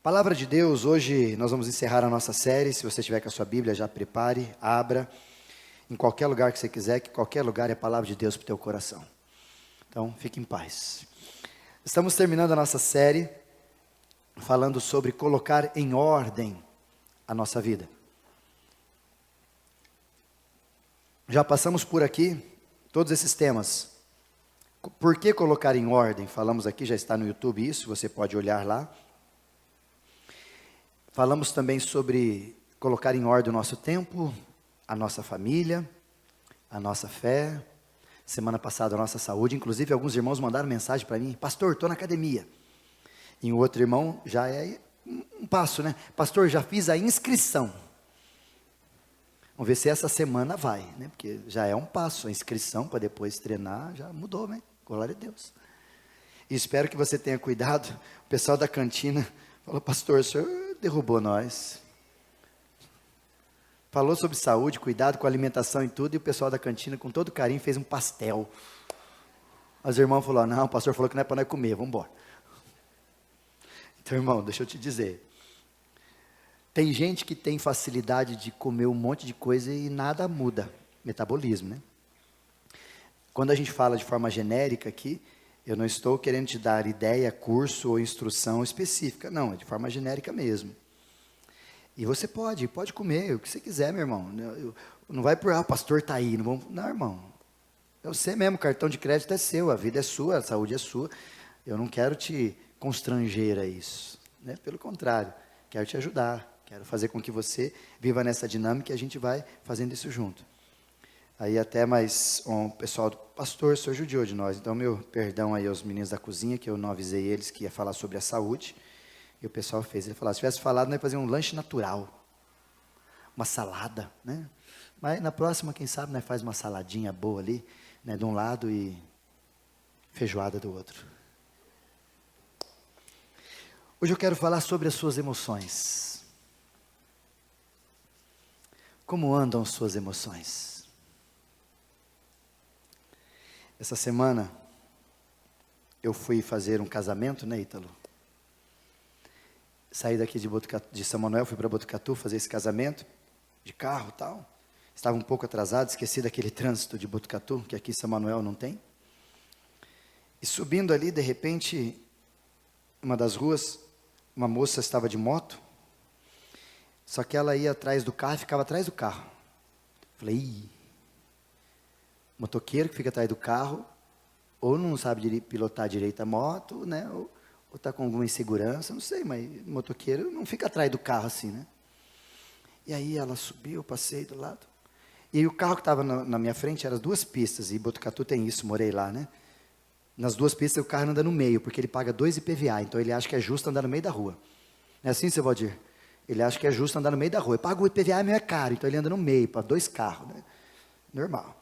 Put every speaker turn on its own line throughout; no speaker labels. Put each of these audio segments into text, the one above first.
Palavra de Deus, hoje nós vamos encerrar a nossa série. Se você estiver com a sua Bíblia, já prepare, abra, em qualquer lugar que você quiser, que qualquer lugar é a palavra de Deus para o teu coração. Então, fique em paz. Estamos terminando a nossa série, falando sobre colocar em ordem a nossa vida. Já passamos por aqui todos esses temas. Por que colocar em ordem? Falamos aqui, já está no YouTube isso, você pode olhar lá. Falamos também sobre colocar em ordem o nosso tempo, a nossa família, a nossa fé. Semana passada a nossa saúde, inclusive alguns irmãos mandaram mensagem para mim: pastor, estou na academia. E o outro irmão já é um passo, né? Pastor, já fiz a inscrição. Vamos ver se essa semana vai, né? Porque já é um passo, a inscrição para depois treinar, já mudou, né? Glória a Deus. E espero que você tenha cuidado. O pessoal da cantina falou: pastor, o senhor derrubou nós. Falou sobre saúde, cuidado com a alimentação e tudo, e o pessoal da cantina, com todo carinho, fez um pastel. As irmãs falaram: não, o pastor falou que não é para nós comer, vamos embora. Então, irmão, deixa eu te dizer. Tem gente que tem facilidade de comer um monte de coisa e nada muda. Metabolismo, né? Quando a gente fala de forma genérica aqui, eu não estou querendo te dar ideia, curso ou instrução específica. Não, é de forma genérica mesmo. E você pode comer o que você quiser, meu irmão. Não vai por, o pastor está aí. Não, irmão. É você mesmo, o cartão de crédito é seu, a vida é sua, a saúde é sua. Eu não quero te constranger a isso, né? Pelo contrário, quero te ajudar. Quero fazer com que você viva nessa dinâmica e a gente vai fazendo isso junto. Aí até mais o pessoal do pastor, o senhor judiou de nós. Então, meu perdão aí aos meninos da cozinha, que eu não avisei eles que ia falar sobre a saúde. E o pessoal fez. Ele falou: se tivesse falado, nós ia fazer um lanche natural. Uma salada, né? Mas na próxima, quem sabe, nós faz uma saladinha boa ali, né, de um lado e feijoada do outro. Hoje eu quero falar sobre as suas emoções. Como andam suas emoções? Essa semana, eu fui fazer um casamento, né, Ítalo? Saí daqui de São Manuel, fui para Botucatu fazer esse casamento, de carro e tal. Estava um pouco atrasado, esqueci daquele trânsito de Botucatu, que aqui em São Manuel não tem. E subindo ali, de repente, uma das ruas, uma moça estava de moto, só que ela ia atrás do carro e ficava atrás do carro. Falei: ih, motoqueiro que fica atrás do carro, ou não sabe pilotar direito a moto, né? Ou está com alguma insegurança, não sei, mas motoqueiro não fica atrás do carro assim, né? E aí ela subiu, eu passei do lado. E aí o carro que estava na minha frente eram as duas pistas, e Botucatu tem isso, morei lá, né? Nas duas pistas o carro anda no meio, porque ele paga 2 IPVA, então ele acha que é justo andar no meio da rua. Não é assim, seu Valdir? Ele acha que é justo andar no meio da rua. Ele paga o IPVA, meu é caro, então ele anda no meio, para 2 carros, né? Normal.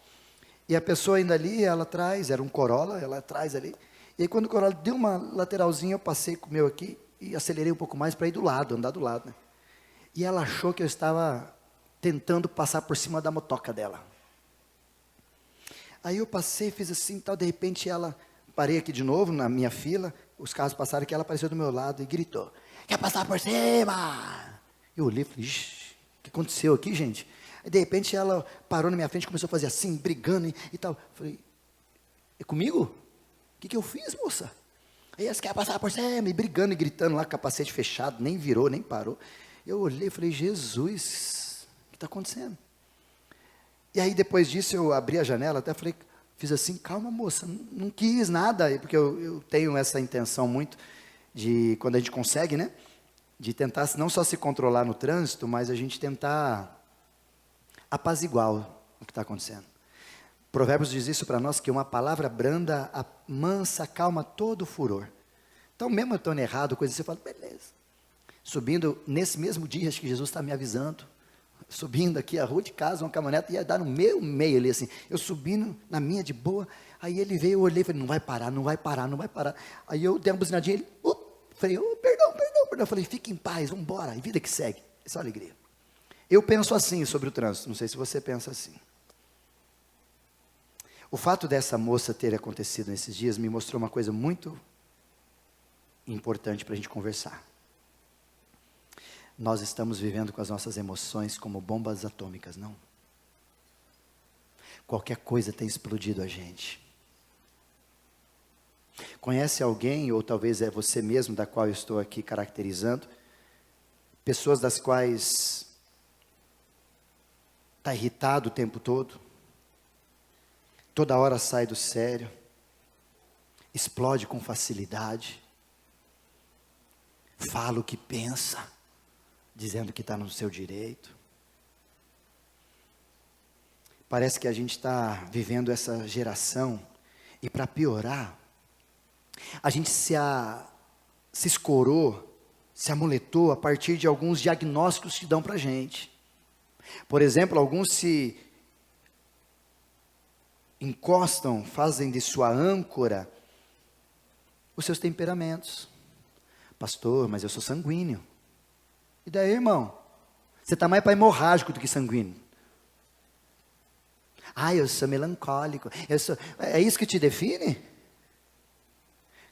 E a pessoa ainda ali, ela atrás, era um Corolla, ela atrás ali. E aí quando o Corolla deu uma lateralzinha, eu passei com o meu aqui e acelerei um pouco mais para ir do lado, andar do lado, né? E ela achou que eu estava tentando passar por cima da motoca dela. Aí eu passei, fiz assim, tal, de repente parei aqui de novo na minha fila, os carros passaram aqui, ela apareceu do meu lado e gritou: quer passar por cima? Eu olhei e falei: ixi, o que aconteceu aqui, gente? Aí de repente ela parou na minha frente, começou a fazer assim, brigando e tal. Falei: é comigo? O que eu fiz, moça? Aí elas querem passar por cima, e brigando e gritando lá, capacete fechado, nem virou, nem parou. Eu olhei e falei: Jesus, o que está acontecendo? E aí depois disso eu abri a janela, até falei, fiz assim: calma, moça, não quis nada, porque eu tenho essa intenção muito de, quando a gente consegue, né, de tentar não só se controlar no trânsito, mas a gente tentar apaziguar o que está acontecendo. Provérbios diz isso para nós, que uma palavra branda, mansa, calma todo furor. Então, mesmo eu estando errado, coisa assim, eu falo: beleza. Subindo, nesse mesmo dia, acho que Jesus está me avisando, subindo aqui a rua de casa, uma caminhonete ia dar no meio ali, assim, eu subindo na minha de boa, aí ele veio, eu olhei e falei: não vai parar, não vai parar, não vai parar. Aí eu dei uma buzinadinha, ele, falei: perdão, eu falei: fique em paz, vamos embora, e vida que segue, essa é a alegria. Eu penso assim sobre o trânsito, não sei se você pensa assim. O fato dessa moça ter acontecido nesses dias me mostrou uma coisa muito importante para a gente conversar. nós estamos vivendo com as nossas emoções como bombas atômicas, não? Qualquer coisa tem explodido a gente. Conhece alguém, ou talvez é você mesmo, da qual eu estou aqui caracterizando, pessoas das quais está irritado o tempo todo, toda hora sai do sério, explode com facilidade, fala o que pensa, dizendo que está no seu direito. Parece que a gente está vivendo essa geração, e para piorar, a gente se escorou, se amuletou a partir de alguns diagnósticos que dão para a gente. Por exemplo, alguns se encostam, fazem de sua âncora os seus temperamentos. Pastor, mas eu sou sanguíneo. E daí, irmão? Você está mais para hemorrágico do que sanguíneo. Ah, eu sou melancólico. É isso que te define?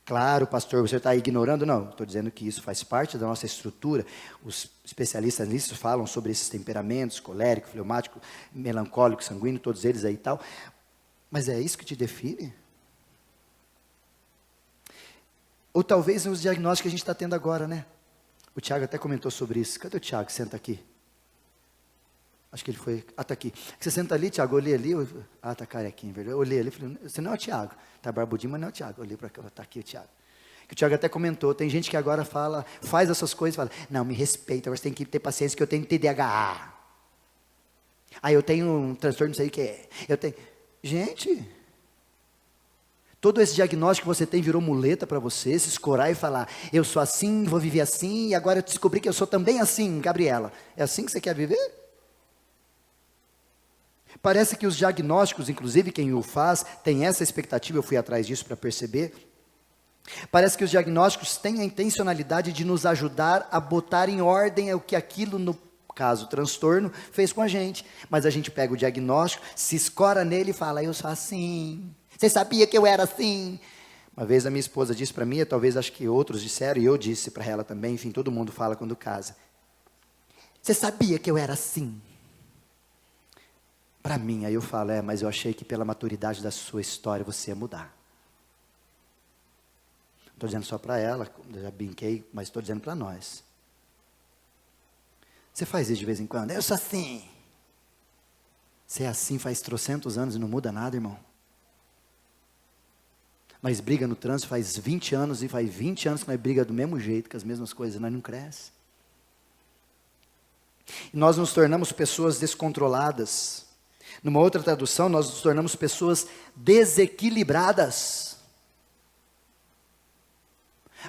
Claro, pastor, você está ignorando? Não, estou dizendo que isso faz parte da nossa estrutura. Os especialistas nisso falam sobre esses temperamentos, colérico, fleumático, melancólico, sanguíneo, todos eles aí e tal. Mas é isso que te define? Ou talvez os diagnósticos que a gente está tendo agora, né? O Tiago até comentou sobre isso. Cadê o Tiago? Senta aqui. Acho que ele foi... Ah, está aqui. Você senta ali, Tiago, eu olhei ali. Está carequinho, verdade? Eu olhei ali e falei, você não é o Tiago. Está barbudinho, mas não é o Tiago. Eu olhei para cá, está aqui o Tiago. Que o Tiago até comentou, tem gente que agora faz essas coisas e fala, não, me respeita, você tem que ter paciência que eu tenho TDAH. Aí eu tenho um transtorno, não sei o que é. Eu tenho... Gente, todo esse diagnóstico que você tem virou muleta para você, se escorar e falar, eu sou assim, vou viver assim, e agora eu descobri que eu sou também assim, Gabriela. É assim que você quer viver? Parece que os diagnósticos, inclusive quem o faz, tem essa expectativa, eu fui atrás disso para perceber. Parece que os diagnósticos têm a intencionalidade de nos ajudar a botar em ordem o que aquilo, no caso, transtorno, fez com a gente. Mas a gente pega o diagnóstico, se escora nele e fala, eu sou assim. Você sabia que eu era assim? Uma vez a minha esposa disse para mim, talvez acho que outros disseram, e eu disse para ela também, enfim, todo mundo fala quando casa. Você sabia que eu era assim? Para mim, aí eu falo, mas eu achei que pela maturidade da sua história você ia mudar. Não estou dizendo só para ela, já brinquei, mas estou dizendo para nós. Você faz isso de vez em quando? Eu sou assim. Você é assim faz trocentos anos e não muda nada, irmão. Nós briga no trânsito faz 20 anos e faz 20 anos que nós briga do mesmo jeito, com as mesmas coisas, nós não crescemos. E nós nos tornamos pessoas descontroladas. Numa outra tradução, nós nos tornamos pessoas desequilibradas.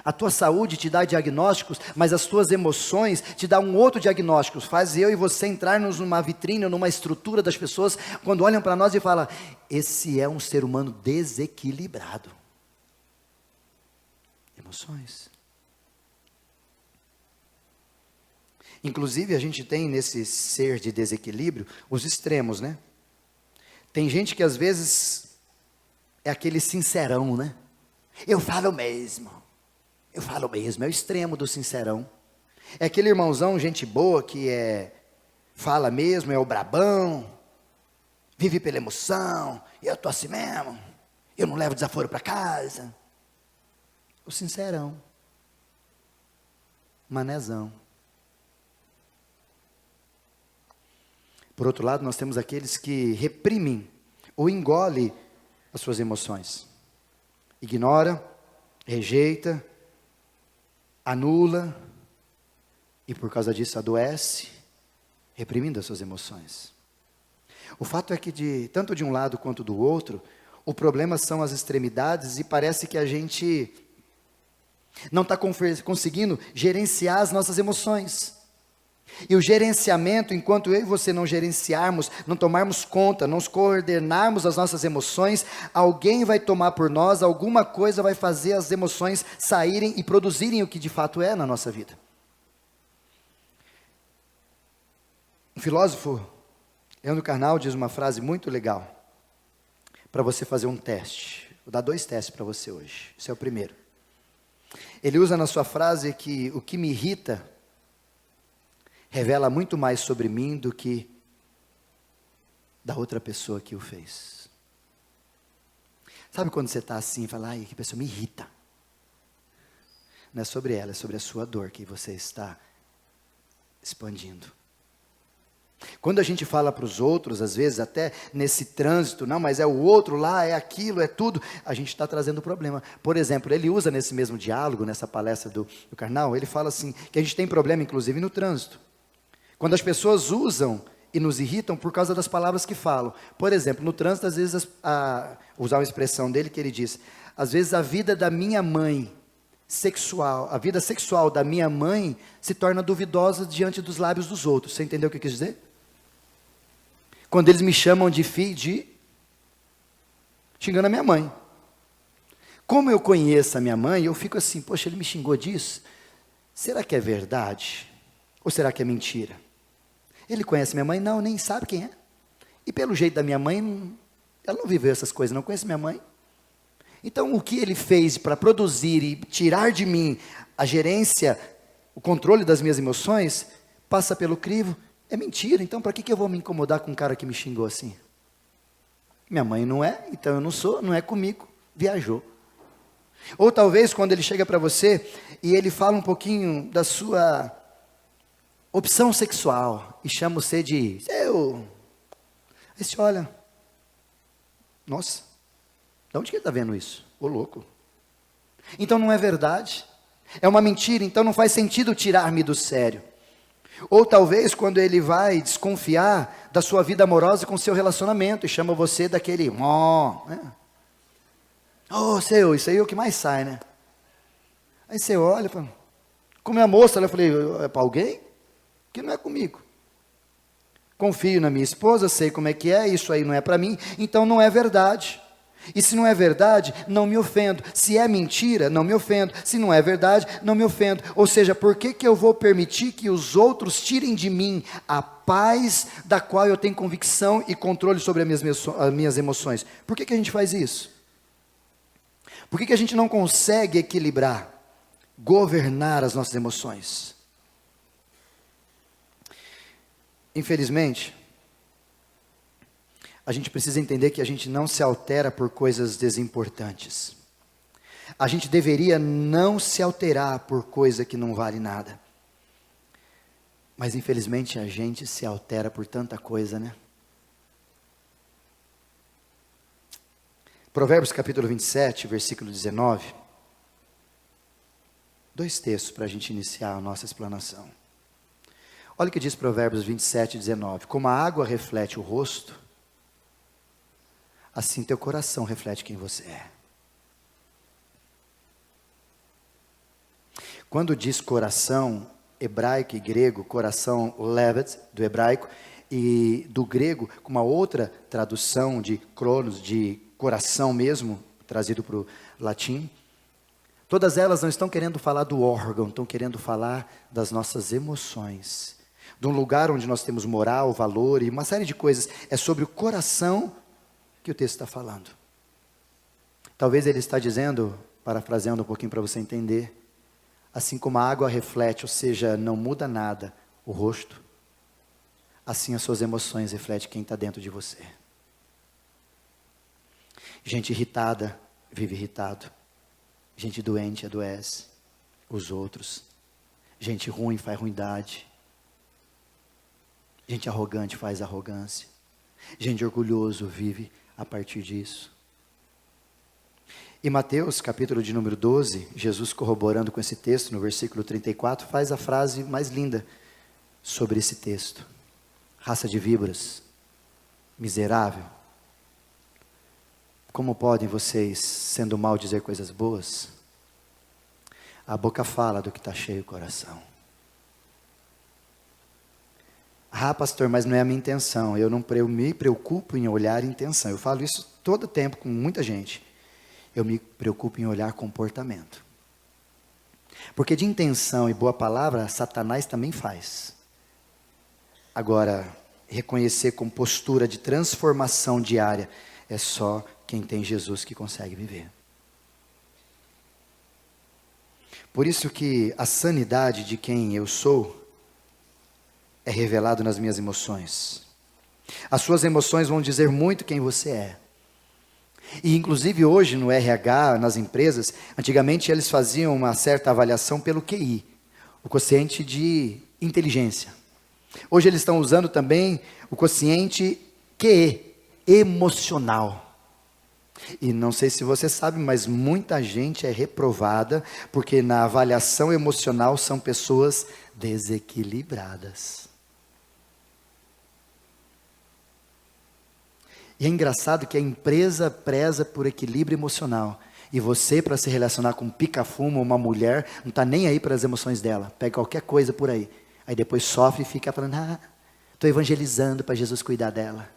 A tua saúde te dá diagnósticos, mas as tuas emoções te dão um outro diagnóstico. Faz eu e você entrarmos numa vitrine, numa estrutura das pessoas, quando olham para nós e falam, esse é um ser humano desequilibrado. Emoções. Inclusive, a gente tem nesse ser de desequilíbrio, os extremos, né? Tem gente que às vezes é aquele sincerão, né? Eu falo mesmo, é o extremo do sincerão. É aquele irmãozão, gente boa, que fala mesmo, é o brabão, vive pela emoção, eu tô assim mesmo, eu não levo desaforo para casa. O sincerão, manezão. Por outro lado, nós temos aqueles que reprimem ou engolem as suas emoções. Ignora, rejeita, anula, e por causa disso adoece, reprimindo as suas emoções. O fato é que tanto de um lado quanto do outro, o problema são as extremidades e parece que a gente não está conseguindo gerenciar as nossas emoções. E o gerenciamento, enquanto eu e você não gerenciarmos, não tomarmos conta, não coordenarmos as nossas emoções, alguém vai tomar por nós, alguma coisa vai fazer as emoções saírem e produzirem o que de fato é na nossa vida. Um filósofo, Leandro Carnal, diz uma frase muito legal, para você fazer um teste. Vou dar 2 testes para você hoje, esse é o primeiro. Ele usa na sua frase que o que me irrita revela muito mais sobre mim do que da outra pessoa que o fez. Sabe quando você está assim e fala, ai, que pessoa me irrita? Não é sobre ela, é sobre a sua dor que você está expandindo. Quando a gente fala para os outros, às vezes até nesse trânsito, não, mas é o outro lá, é aquilo, é tudo, a gente está trazendo problema. Por exemplo, ele usa nesse mesmo diálogo, nessa palestra do Karnal, ele fala assim, que a gente tem problema inclusive no trânsito. Quando as pessoas usam e nos irritam por causa das palavras que falam. Por exemplo, no trânsito, às vezes, usar uma expressão dele que ele diz, às vezes a vida da minha mãe sexual, a vida sexual da minha mãe se torna duvidosa diante dos lábios dos outros. Você entendeu o que eu quis dizer? Quando eles me chamam de filho xingando a minha mãe. Como eu conheço a minha mãe, eu fico assim, poxa, ele me xingou disso? Será que é verdade? Ou será que é mentira? Ele conhece minha mãe? Não, nem sabe quem é. E pelo jeito da minha mãe, ela não viveu essas coisas, não conhece minha mãe. Então, o que ele fez para produzir e tirar de mim a gerência, o controle das minhas emoções, passa pelo crivo, é mentira. Então, para que eu vou me incomodar com um cara que me xingou assim? Minha mãe não é, então eu não sou, não é comigo, viajou. Ou talvez quando ele chega para você e ele fala um pouquinho da sua opção sexual e chama você de seu. Aí você olha, nossa, de onde que ele está vendo isso? Ô louco. Então não é verdade, é uma mentira, então não faz sentido tirar-me do sério. Ou talvez quando ele vai desconfiar da sua vida amorosa com seu relacionamento e chama você daquele né? Oh, seu, isso aí é o que mais sai, né? Aí você olha e fala, como é a moça, eu falei, é para alguém? Que não é comigo. Confio na minha esposa, sei como é que é, isso aí não é para mim, então não é verdade. E se não é verdade, não me ofendo. Se é mentira, não me ofendo. Se não é verdade, não me ofendo. Ou seja, por que eu vou permitir que os outros tirem de mim a paz da qual eu tenho convicção e controle sobre as minhas emoções? Por que a gente faz isso? Por que a gente não consegue equilibrar, governar as nossas emoções? Infelizmente, a gente precisa entender que a gente não se altera por coisas desimportantes. A gente deveria não se alterar por coisa que não vale nada. Mas infelizmente a gente se altera por tanta coisa, né? Provérbios capítulo 27, versículo 19. 2 textos para a gente iniciar a nossa explanação. Olha o que diz Provérbios 27, 19. Como a água reflete o rosto, assim teu coração reflete quem você é. Quando diz coração, hebraico e grego, coração levet, do hebraico, e do grego, com uma outra tradução de cronos, de coração mesmo, trazido para o latim, todas elas não estão querendo falar do órgão, estão querendo falar das nossas emoções, de um lugar onde nós temos moral, valor e uma série de coisas. É sobre o coração que o texto está falando. Talvez ele está dizendo, parafraseando um pouquinho para você entender, assim como a água reflete, ou seja, não muda nada o rosto, assim as suas emoções refletem quem está dentro de você. Gente irritada vive irritado, gente doente adoece os outros, gente ruim faz ruindade, gente arrogante faz arrogância, gente orgulhoso vive a partir disso. Em Mateus, capítulo de número 12, Jesus corroborando com esse texto, no versículo 34, faz a frase mais linda sobre esse texto. Raça de víboras, miserável, como podem vocês, sendo mal, dizer coisas boas? A boca fala do que está cheio o coração. Ah, pastor, mas não é a minha intenção. Eu me preocupo em olhar intenção. Eu falo isso todo tempo com muita gente. Eu me preocupo em olhar comportamento. Porque de intenção e boa palavra, Satanás também faz. Agora, reconhecer com postura de transformação diária, é só quem tem Jesus que consegue viver. Por isso que a sanidade de quem eu sou é revelado nas minhas emoções. As suas emoções vão dizer muito quem você é. E inclusive hoje no RH, nas empresas, antigamente eles faziam uma certa avaliação pelo QI, o quociente de inteligência. Hoje eles estão usando também o quociente QE, emocional. E não sei se você sabe, mas muita gente é reprovada porque na avaliação emocional são pessoas desequilibradas. E é engraçado que a empresa preza por equilíbrio emocional. E você, para se relacionar com um pica-fumo, uma mulher, não está nem aí para as emoções dela. Pega qualquer coisa por aí. Aí depois sofre e fica falando, estou evangelizando para Jesus cuidar dela.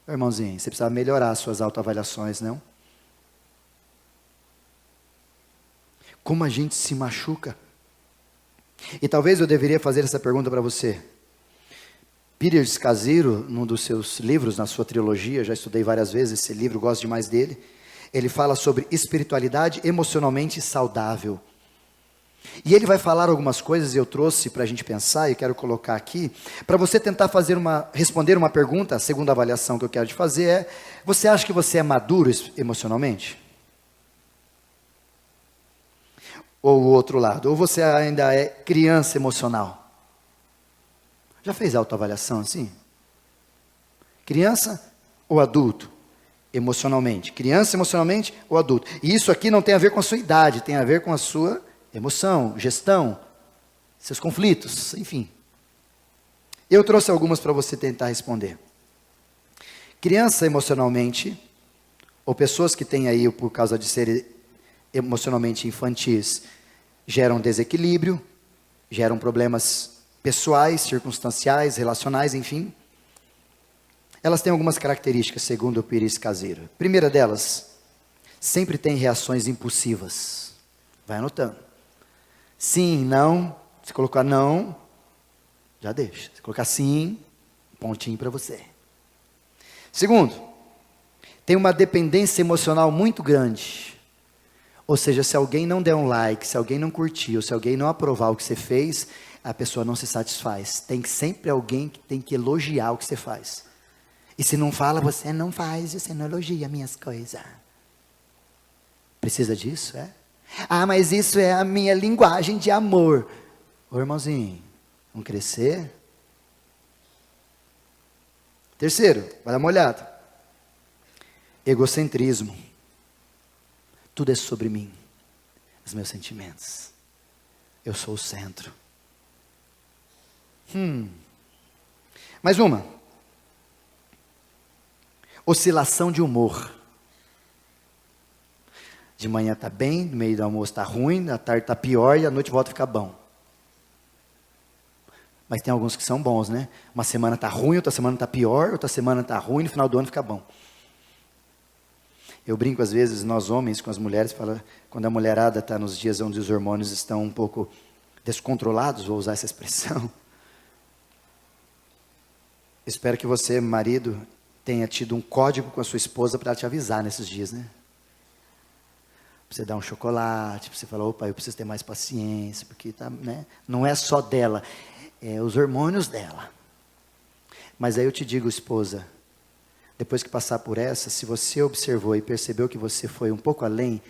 Irmãozinho, você precisa melhorar as suas autoavaliações, não? Como a gente se machuca. E talvez eu deveria fazer essa pergunta para você. Peter Scazzero, num dos seus livros, na sua trilogia, já estudei várias vezes esse livro, gosto demais dele. Ele fala sobre espiritualidade emocionalmente saudável. E ele vai falar algumas coisas, eu trouxe para a gente pensar, e quero colocar aqui, para você tentar responder uma pergunta. A segunda avaliação que eu quero te fazer é, você acha que você é maduro emocionalmente? Ou o outro lado, ou você ainda é criança emocional? Já fez autoavaliação assim? Criança ou adulto? Emocionalmente. Criança emocionalmente ou adulto? E isso aqui não tem a ver com a sua idade, tem a ver com a sua emoção, gestão, seus conflitos, enfim. Eu trouxe algumas para você tentar responder. Criança emocionalmente, ou pessoas que têm aí, por causa de serem emocionalmente infantis, geram desequilíbrio, geram problemas pessoais, circunstanciais, relacionais, enfim. Elas têm algumas características, segundo o Peter Scazzero. Primeira delas, sempre tem reações impulsivas. Vai anotando. Sim, não. Se colocar não, já deixa. Se colocar sim, pontinho para você. Segundo, tem uma dependência emocional muito grande. Ou seja, se alguém não der um like, se alguém não curtir, ou se alguém não aprovar o que você fez, a pessoa não se satisfaz. Tem sempre alguém que tem que elogiar o que você faz. E se não fala, você não faz, você não elogia minhas coisas. Precisa disso, é? Mas isso é a minha linguagem de amor. Ô irmãozinho, vamos crescer? Terceiro, vai dar uma olhada. Egocentrismo. Tudo é sobre mim, os meus sentimentos. Eu sou o centro. Mais uma. Oscilação de humor. De manhã está bem, no meio do almoço está ruim, à tarde está pior e à noite volta a ficar bom. Mas tem alguns que são bons, né? Uma semana está ruim, outra semana está pior, outra semana está ruim, no final do ano fica bom. Eu brinco às vezes, nós homens com as mulheres, quando a mulherada está nos dias onde os hormônios estão um pouco descontrolados, vou usar essa expressão. Espero que você, marido, tenha tido um código com a sua esposa para te avisar nesses dias, né? Para você dar um chocolate, para você falar, opa, eu preciso ter mais paciência, porque tá, né? Não é só dela, é os hormônios dela. Mas aí eu te digo, esposa, depois que passar por essa, se você observou e percebeu que você foi um pouco além,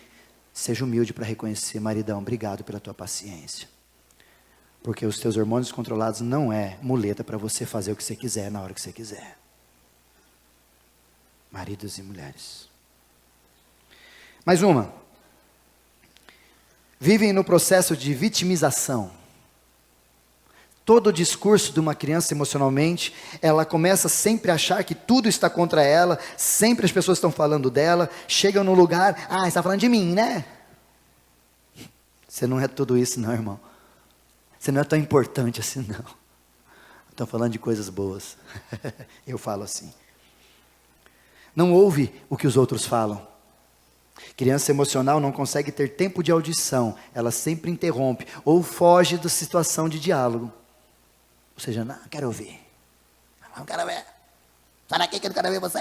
seja humilde para reconhecer, maridão, obrigado pela tua paciência. Porque os teus hormônios controlados não é muleta para você fazer o que você quiser na hora que você quiser. Maridos e mulheres. Mais uma. Vivem no processo de vitimização. Todo o discurso de uma criança emocionalmente, ela começa sempre a achar que tudo está contra ela, sempre as pessoas estão falando dela, chegam no lugar, você está falando de mim, né? Você não é tudo isso não, irmão. Você não é tão importante assim não. Estão falando de coisas boas. Eu falo assim. Não ouve o que os outros falam. Criança emocional não consegue ter tempo de audição, ela sempre interrompe, ou foge da situação de diálogo. Ou seja, não quero ouvir. Não quero ver. Sai daqui que eu não quero ver você.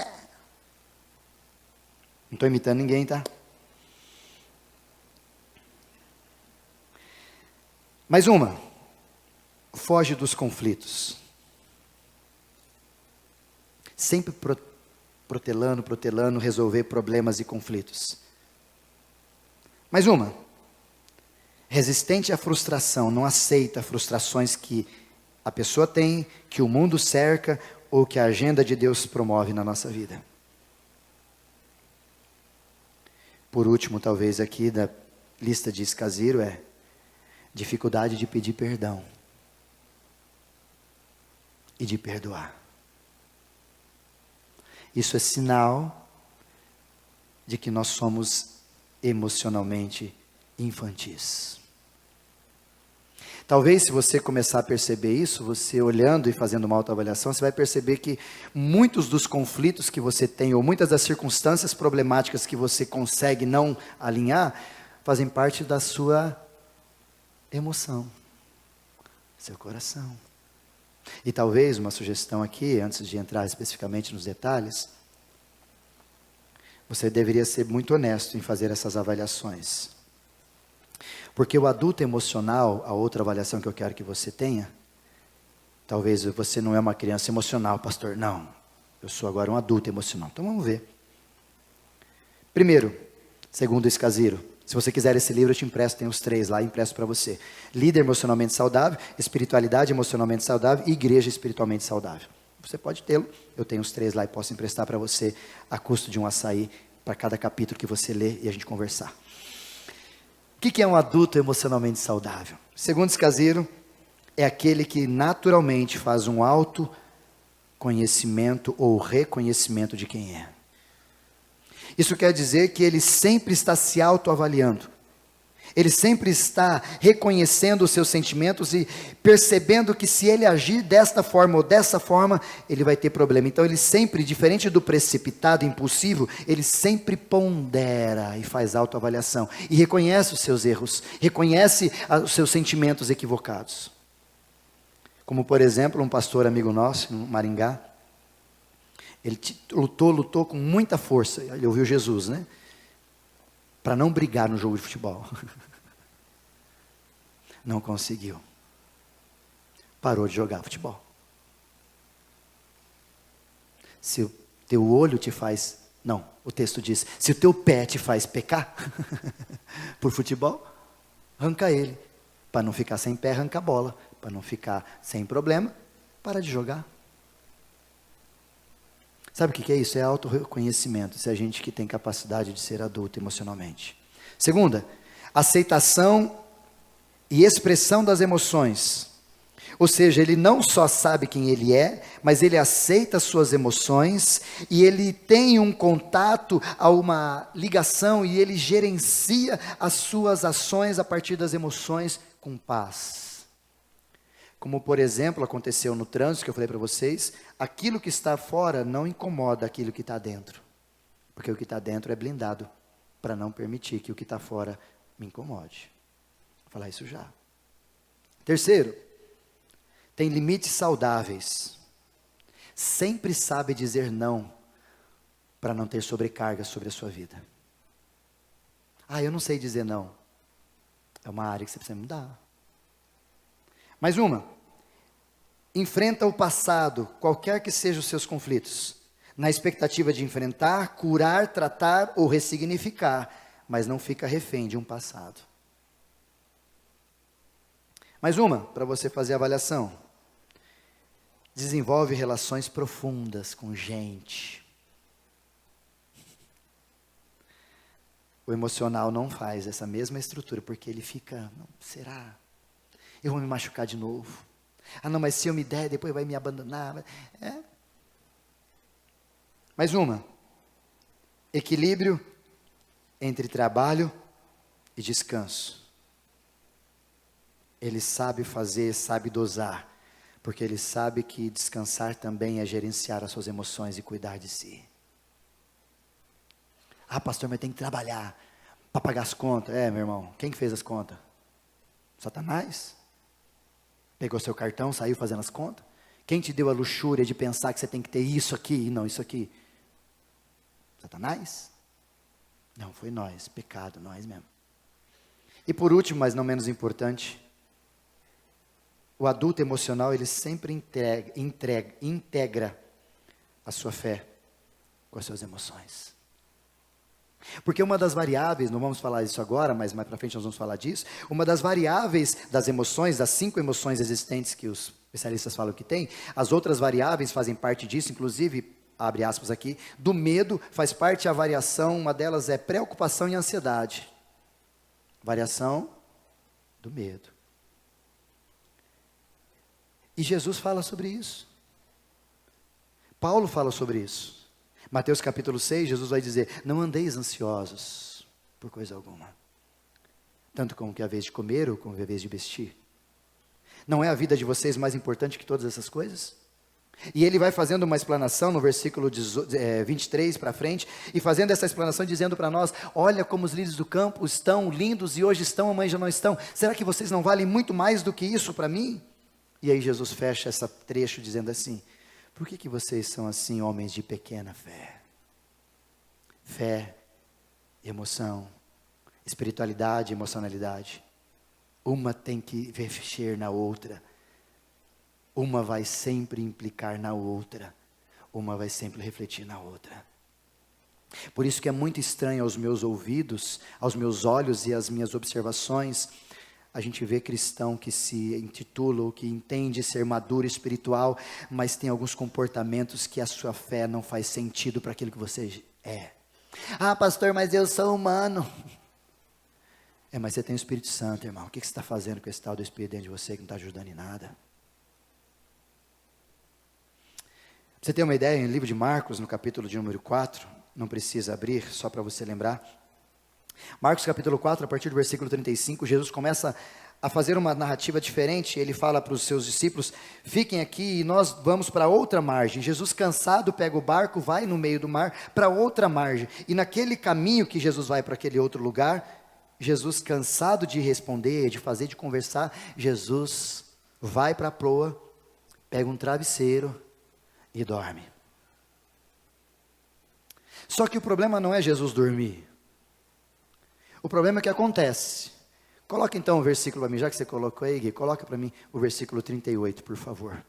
Não estou imitando ninguém, tá? Mais uma. foge dos conflitos. Sempre protelando resolver problemas e conflitos. Mais uma. Resistente à frustração, não aceita frustrações que a pessoa tem, que o mundo cerca ou que a agenda de Deus promove na nossa vida. Por último, talvez aqui da lista de escaziro é dificuldade de pedir perdão e de perdoar. Isso é sinal de que nós somos emocionalmente infantis. Talvez, se você começar a perceber isso, você olhando e fazendo uma autoavaliação, você vai perceber que muitos dos conflitos que você tem, ou muitas das circunstâncias problemáticas que você consegue não alinhar, fazem parte da sua emoção, seu coração. E talvez uma sugestão aqui, antes de entrar especificamente nos detalhes, você deveria ser muito honesto em fazer essas avaliações. Porque o adulto emocional, a outra avaliação que eu quero que você tenha, talvez você não é uma criança emocional, pastor. Não, eu sou agora um adulto emocional. Então vamos ver. Primeiro, segundo o Escaziro, se você quiser esse livro eu te empresto, tem os 3 lá, empresto para você. Líder emocionalmente saudável, espiritualidade emocionalmente saudável e igreja espiritualmente saudável. Você pode tê-lo, eu tenho os 3 lá e posso emprestar para você a custo de um açaí para cada capítulo que você lê e a gente conversar. O que é um adulto emocionalmente saudável? Segundo Escaziro, é aquele que naturalmente faz um autoconhecimento ou reconhecimento de quem é. Isso quer dizer que ele sempre está se autoavaliando. Ele sempre está reconhecendo os seus sentimentos e percebendo que se ele agir desta forma ou dessa forma, ele vai ter problema. Então ele sempre, diferente do precipitado, impulsivo, ele sempre pondera e faz autoavaliação. E reconhece os seus erros, reconhece os seus sentimentos equivocados. Como por exemplo, um pastor amigo nosso, em Maringá, ele lutou com muita força, ele ouviu Jesus, né? Para não brigar no jogo de futebol. Não conseguiu. Parou de jogar futebol. Se o teu olho te faz... Não, o texto diz, se o teu pé te faz pecar por futebol, arranca ele. Para não ficar sem pé, arranca a bola. Para não ficar sem problema, para de jogar. Sabe o que é isso? É autorreconhecimento. Isso é a gente que tem capacidade de ser adulto emocionalmente. Segunda, aceitação e expressão das emoções. Ou seja, ele não só sabe quem ele é, mas ele aceita as suas emoções e ele tem um contato, uma ligação e ele gerencia as suas ações a partir das emoções com paz. Como, por exemplo, aconteceu no trânsito, que eu falei para vocês, aquilo que está fora não incomoda aquilo que está dentro. Porque o que está dentro é blindado, para não permitir que o que está fora me incomode. Vou falar isso já. Terceiro, tem limites saudáveis. Sempre sabe dizer não, para não ter sobrecarga sobre a sua vida. Eu não sei dizer não. É uma área que você precisa mudar. Mais uma, enfrenta o passado, qualquer que sejam os seus conflitos, na expectativa de enfrentar, curar, tratar ou ressignificar, mas não fica refém de um passado. Mais uma, para você fazer a avaliação, desenvolve relações profundas com gente. O emocional não faz essa mesma estrutura, porque ele fica, será? Eu vou me machucar de novo. Não, mas se eu me der, depois vai me abandonar. Mais uma. Equilíbrio entre trabalho e descanso. Ele sabe fazer, sabe dosar. Porque ele sabe que descansar também é gerenciar as suas emoções e cuidar de si. Pastor, mas tem que trabalhar para pagar as contas. Meu irmão, quem que fez as contas? Satanás? Pegou seu cartão, saiu fazendo as contas? Quem te deu a luxúria de pensar que você tem que ter isso aqui e não isso aqui? Satanás? Não, foi nós, pecado, nós mesmo. E por último, mas não menos importante, O adulto emocional, ele sempre integra a sua fé com as suas emoções. Porque uma das variáveis, não vamos falar isso agora, mas mais para frente nós vamos falar disso, uma das variáveis das emoções, das 5 emoções existentes que os especialistas falam que tem, as outras variáveis fazem parte disso, inclusive, abre aspas aqui, do medo faz parte a variação, uma delas é preocupação e ansiedade. Variação do medo. E Jesus fala sobre isso. Paulo fala sobre isso. Mateus capítulo 6, Jesus vai dizer, não andeis ansiosos por coisa alguma. Tanto como que é a vez de comer ou como que é a vez de vestir. Não é a vida de vocês mais importante que todas essas coisas? E ele vai fazendo uma explanação no versículo 23 para frente, e fazendo essa explanação dizendo para nós, olha como os lírios do campo estão lindos e hoje estão, amanhã já não estão. Será que vocês não valem muito mais do que isso para mim? E aí Jesus fecha esse trecho dizendo assim, por que vocês são assim, homens de pequena fé? Fé, emoção, espiritualidade, emocionalidade. Uma tem que mexer na outra. Uma vai sempre implicar na outra. Uma vai sempre refletir na outra. Por isso que é muito estranho aos meus ouvidos, aos meus olhos e às minhas observações, a gente vê cristão que se intitula ou que entende ser maduro espiritual, mas tem alguns comportamentos que a sua fé não faz sentido para aquilo que você é. Ah, pastor, mas eu sou humano. Mas você tem o Espírito Santo, irmão. O que você está fazendo com esse tal do Espírito dentro de você que não está ajudando em nada? Pra você ter uma ideia, no livro de Marcos, no capítulo de número 4, não precisa abrir, só para você lembrar. Marcos capítulo 4, a partir do versículo 35, Jesus começa a fazer uma narrativa diferente. Ele fala para os seus discípulos, fiquem aqui e nós vamos para outra margem. Jesus cansado pega o barco, vai no meio do mar para outra margem. E naquele caminho que Jesus vai para aquele outro lugar, Jesus cansado de responder, de fazer, de conversar, Jesus vai para a proa, pega um travesseiro e dorme. Só que o problema não é Jesus dormir. O problema é que acontece. Coloca então o versículo para mim, já que você colocou aí, Gui, coloca para mim o versículo 38, por favor.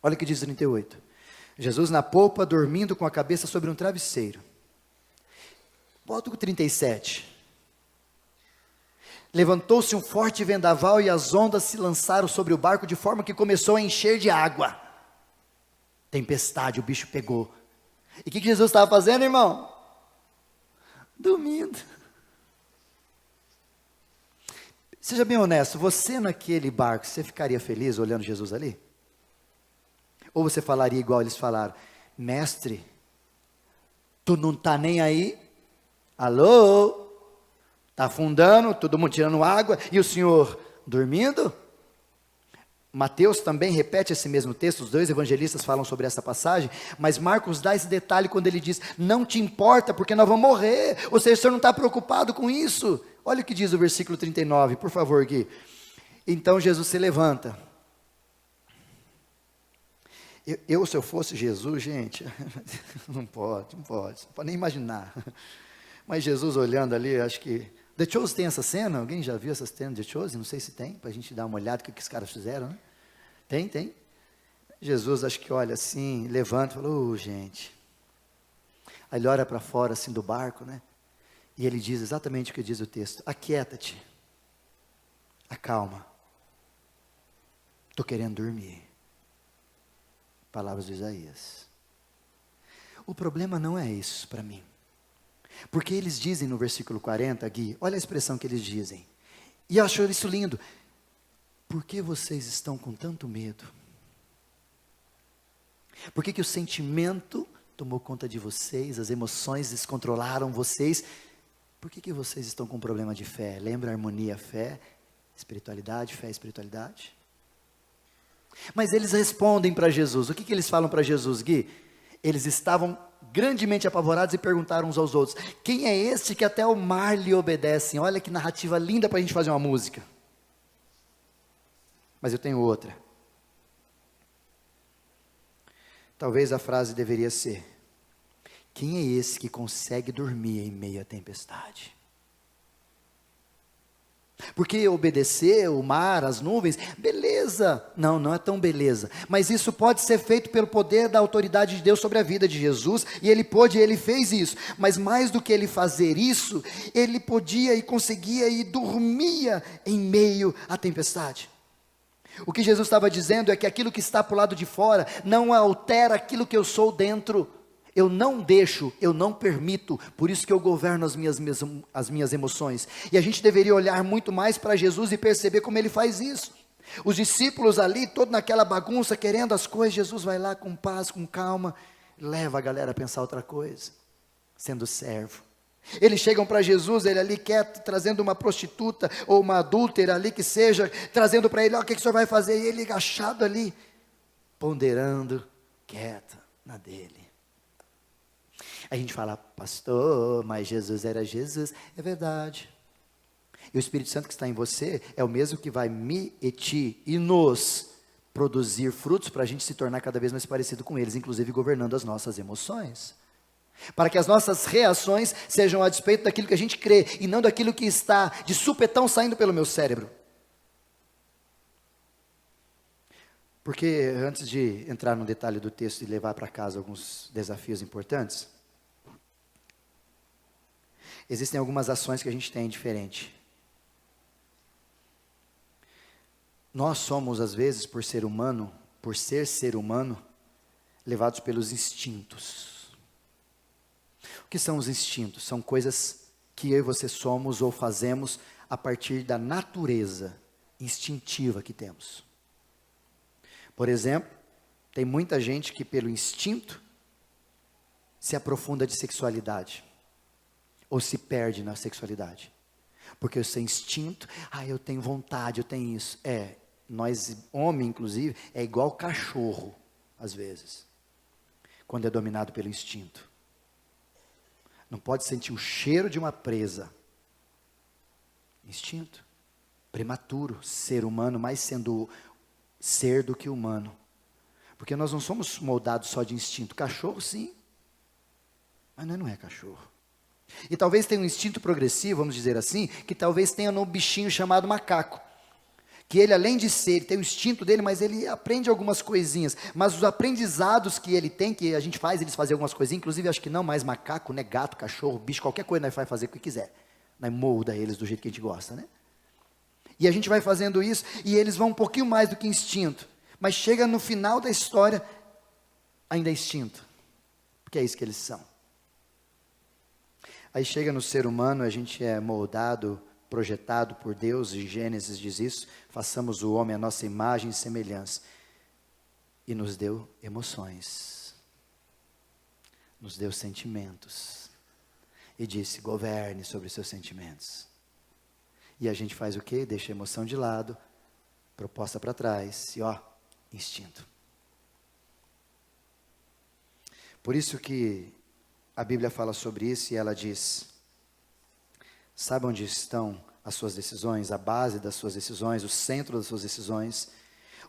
Olha o que diz 38. Jesus na polpa, dormindo com a cabeça sobre um travesseiro. Bota o 37. Levantou-se um forte vendaval e as ondas se lançaram sobre o barco de forma que começou a encher de água. Tempestade, o bicho pegou. E o que Jesus estava fazendo, irmão? Dormindo. Seja bem honesto, você naquele barco, você ficaria feliz olhando Jesus ali? Ou você falaria igual eles falaram, mestre, tu não está nem aí? Alô? Está afundando, todo mundo tirando água, e o senhor dormindo? Mateus também repete esse mesmo texto, os dois evangelistas falam sobre essa passagem, mas Marcos dá esse detalhe quando ele diz, não te importa, porque nós vamos morrer, ou seja, o senhor não está preocupado com isso. Olha o que diz o versículo 39, por favor, Gui. Então Jesus se levanta. Se eu fosse Jesus, gente, não pode nem imaginar. Mas Jesus olhando ali, acho que... The Chosen tem essa cena? Alguém já viu essa cena de The Chosen? Não sei se tem, para a gente dar uma olhada no que os caras fizeram, né? Tem. Jesus, acho que olha assim, levanta e fala, gente. Aí ele olha para fora assim do barco, né? E ele diz exatamente o que diz o texto. Aquieta-te. Acalma. Estou querendo dormir. Palavras de Isaías. O problema não é isso para mim. Porque eles dizem no versículo 40, Gui, olha a expressão que eles dizem. E eu acho isso lindo. Por que vocês estão com tanto medo? Por que o sentimento tomou conta de vocês, as emoções descontrolaram vocês? Por que vocês estão com problema de fé? Lembra a harmonia, fé, espiritualidade, fé, espiritualidade? Mas eles respondem para Jesus. O que eles falam para Jesus, Gui? Eles estavam grandemente apavorados e perguntaram uns aos outros, quem é este que até o mar lhe obedece? Olha que narrativa linda para a gente fazer uma música. Mas eu tenho outra. Talvez a frase deveria ser, quem é esse que consegue dormir em meio à tempestade? Porque obedecer o mar, as nuvens, beleza. Não, não é tão beleza. Mas isso pode ser feito pelo poder da autoridade de Deus sobre a vida de Jesus. E ele pôde, ele fez isso. Mas mais do que ele fazer isso, ele podia e conseguia e dormia em meio à tempestade. O que Jesus estava dizendo é que aquilo que está para o lado de fora não altera aquilo que eu sou dentro. Eu não deixo, eu não permito, por isso que eu governo as minhas emoções. E a gente deveria olhar muito mais para Jesus e perceber como ele faz isso. Os discípulos ali, todo naquela bagunça, querendo as coisas, Jesus vai lá com paz, com calma, leva a galera a pensar outra coisa, sendo servo. Eles chegam para Jesus, ele ali quieto, trazendo uma prostituta, ou uma adúltera ali que seja, trazendo para ele, o que o senhor vai fazer? E ele agachado ali, ponderando, quieto, na dele. A gente fala, pastor, mas Jesus era Jesus. É verdade. E o Espírito Santo que está em você é o mesmo que vai me e ti e nos produzir frutos para a gente se tornar cada vez mais parecido com eles, inclusive governando as nossas emoções. Para que as nossas reações sejam a despeito daquilo que a gente crê e não daquilo que está de supetão saindo pelo meu cérebro. Porque antes de entrar no detalhe do texto e levar para casa alguns desafios importantes, existem algumas ações que a gente tem diferente. Nós somos, às vezes, por ser ser humano, levados pelos instintos. O que são os instintos? São coisas que eu e você somos ou fazemos a partir da natureza instintiva que temos. Por exemplo, tem muita gente que pelo instinto se aprofunda de sexualidade. Ou se perde na sexualidade. Porque o seu instinto, eu tenho vontade, eu tenho isso. Nós, homem inclusive, é igual cachorro, às vezes. Quando é dominado pelo instinto. Não pode sentir o cheiro de uma presa. Instinto. Prematuro, ser humano, mais sendo ser do que humano. Porque nós não somos moldados só de instinto. Cachorro sim, mas não é cachorro. E talvez tenha um instinto progressivo, vamos dizer assim, que talvez tenha no bichinho chamado macaco. Que ele, além de ser, ele tem o instinto dele, mas ele aprende algumas coisinhas. Mas os aprendizados que ele tem, que a gente faz, eles fazem algumas coisinhas, inclusive acho que não mais macaco, né? Gato, cachorro, bicho, qualquer coisa nós vai fazer o que quiser. Nós molda eles do jeito que a gente gosta, né? E a gente vai fazendo isso, e eles vão um pouquinho mais do que instinto. Mas chega no final da história, ainda é instinto. Porque é isso que eles são. Aí chega no ser humano, a gente é moldado, projetado por Deus, e Gênesis diz isso, façamos o homem a nossa imagem e semelhança. E nos deu emoções, nos deu sentimentos, e disse, governe sobre os seus sentimentos. E a gente faz o quê? Deixa a emoção de lado, proposta para trás, e instinto. Por isso que a Bíblia fala sobre isso e ela diz, sabe onde estão as suas decisões, a base das suas decisões, o centro das suas decisões,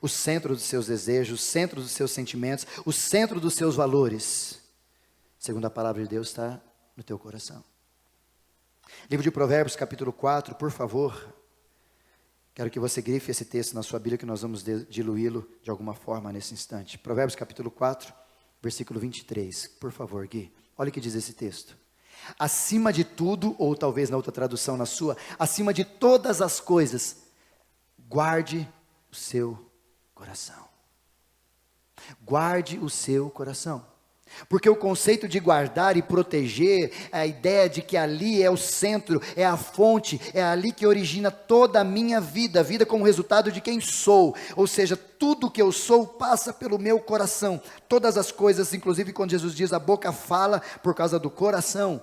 o centro dos seus desejos, o centro dos seus sentimentos, o centro dos seus valores. Segundo a palavra de Deus está no teu coração. Livro de Provérbios, capítulo 4, por favor. Quero que você grife esse texto na sua Bíblia, que nós vamos diluí-lo de alguma forma nesse instante. Provérbios, capítulo 4, versículo 23. Por favor, Gui. Olha o que diz esse texto. Acima de tudo, ou talvez na outra tradução, na sua, acima de todas as coisas, guarde o seu coração. Guarde o seu coração. Porque o conceito de guardar e proteger, a ideia de que ali é o centro, é a fonte, é ali que origina toda a minha vida, a vida como resultado de quem sou, ou seja, tudo que eu sou passa pelo meu coração, todas as coisas, inclusive quando Jesus diz a boca fala por causa do coração,